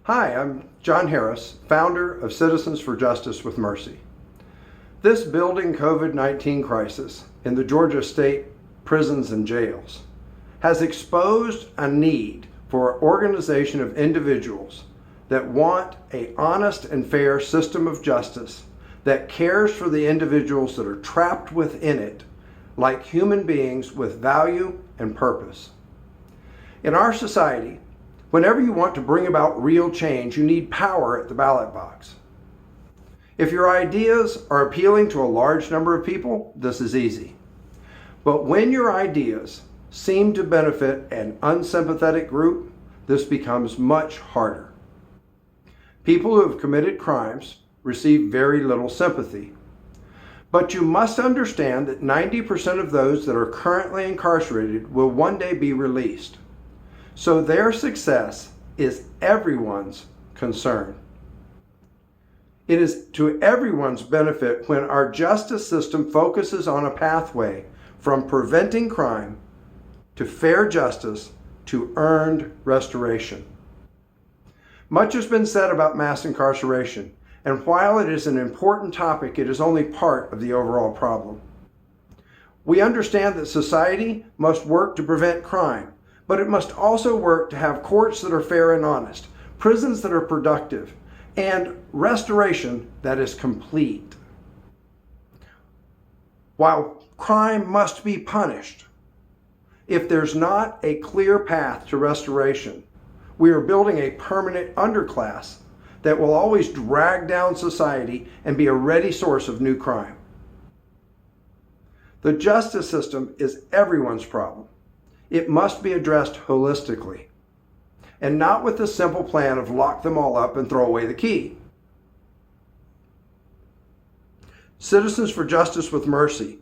Hi, I'm John Harris, founder of Citizens for Justice with Mercy. This building COVID-19 crisis in the Georgia state prisons and jails has exposed a need for organization of individuals that want an honest and fair system of justice that cares for the individuals that are trapped within it like human beings with value and purpose. In our society, whenever you want to bring about real change, you need power at the ballot box. If your ideas are appealing to a large number of people, this is easy. But when your ideas seem to benefit an unsympathetic group, this becomes much harder. People who have committed crimes receive very little sympathy. But you must understand that 90% of those that are currently incarcerated will one day be released. So their success is everyone's concern. It is to everyone's benefit when our justice system focuses on a pathway from preventing crime to fair justice to earned restoration. Much has been said about mass incarceration, and while it is an important topic, it is only part of the overall problem. We understand that society must work to prevent crime, but it must also work to have courts that are fair and honest, prisons that are productive, and restoration that is complete. While crime must be punished, if there's not a clear path to restoration, we are building a permanent underclass that will always drag down society and be a ready source of new crime. The justice system is everyone's problem. It must be addressed holistically, and not with the simple plan of lock them all up and throw away the key. Citizens for Justice with Mercy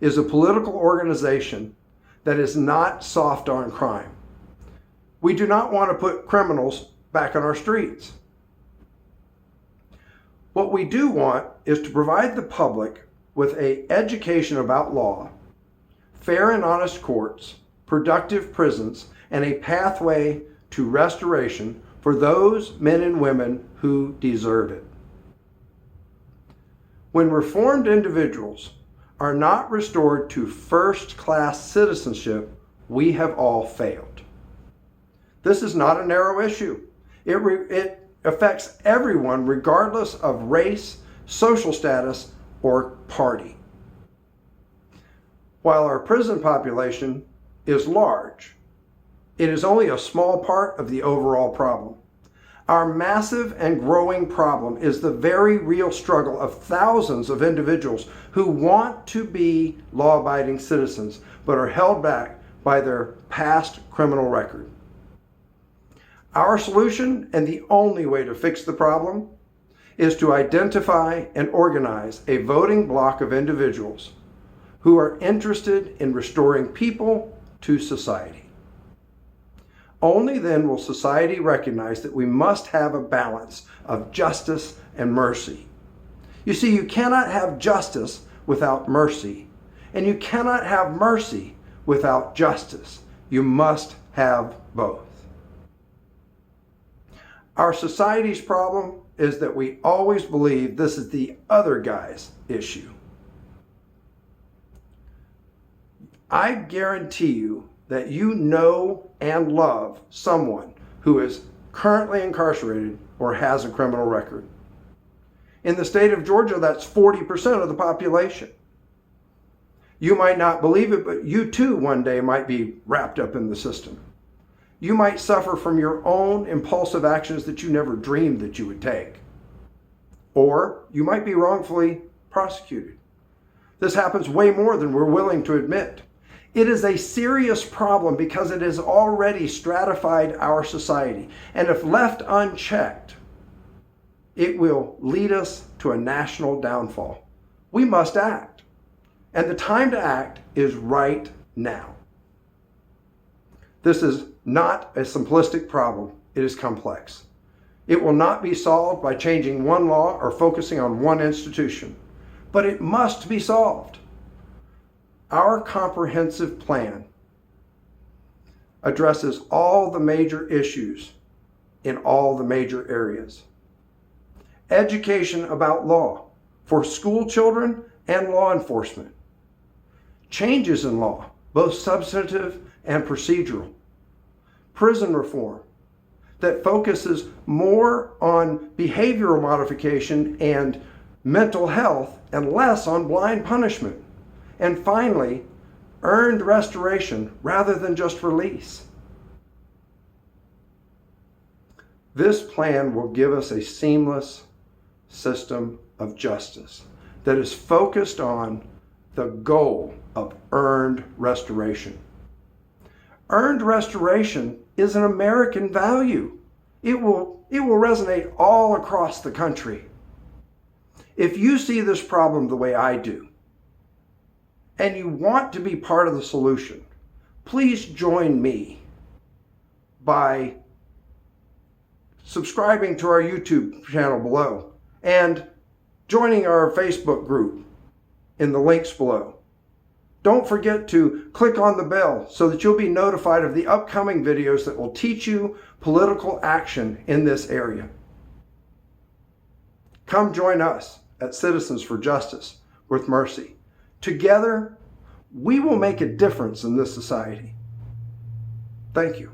is a political organization that is not soft on crime. We do not want to put criminals back on our streets. What we do want is to provide the public with an education about law, fair and honest courts, productive prisons, and a pathway to restoration for those men and women who deserve it. When reformed individuals are not restored to first-class citizenship, we have all failed. This is not a narrow issue. It affects everyone regardless of race, social status, or party. While our prison population is large, it is only a small part of the overall problem. Our massive and growing problem is the very real struggle of thousands of individuals who want to be law-abiding citizens but are held back by their past criminal record. Our solution, and the only way to fix the problem, is to identify and organize a voting bloc of individuals who are interested in restoring people to society. Only then will society recognize that we must have a balance of justice and mercy. You see, you cannot have justice without mercy, and you cannot have mercy without justice. You must have both. Our society's problem is that we always believe this is the other guy's issue. I guarantee you that you know and love someone who is currently incarcerated or has a criminal record. In the state of Georgia, that's 40% of the population. You might not believe it, but you too one day might be wrapped up in the system. You might suffer from your own impulsive actions that you never dreamed that you would take. Or you might be wrongfully prosecuted. This happens way more than we're willing to admit. It is a serious problem because it has already stratified our society. And if left unchecked, it will lead us to a national downfall. We must act. And the time to act is right now. This is not a simplistic problem. It is complex. It will not be solved by changing one law or focusing on one institution, but it must be solved. Our comprehensive plan addresses all the major issues in all the major areas. Education about law for school children and law enforcement. Changes in law, both substantive and procedural. Prison reform that focuses more on behavioral modification and mental health and less on blind punishment. And finally, earned restoration rather than just release. This plan will give us a seamless system of justice that is focused on the goal of earned restoration. Earned restoration is an American value. It will resonate all across the country. If you see this problem the way I do, and you want to be part of the solution, please join me by subscribing to our YouTube channel below and joining our Facebook group in the links below. Don't forget to click on the bell so that you'll be notified of the upcoming videos that will teach you political action in this area. Come join us at Citizens for Justice with Mercy. Together, we will make a difference in this society. Thank you.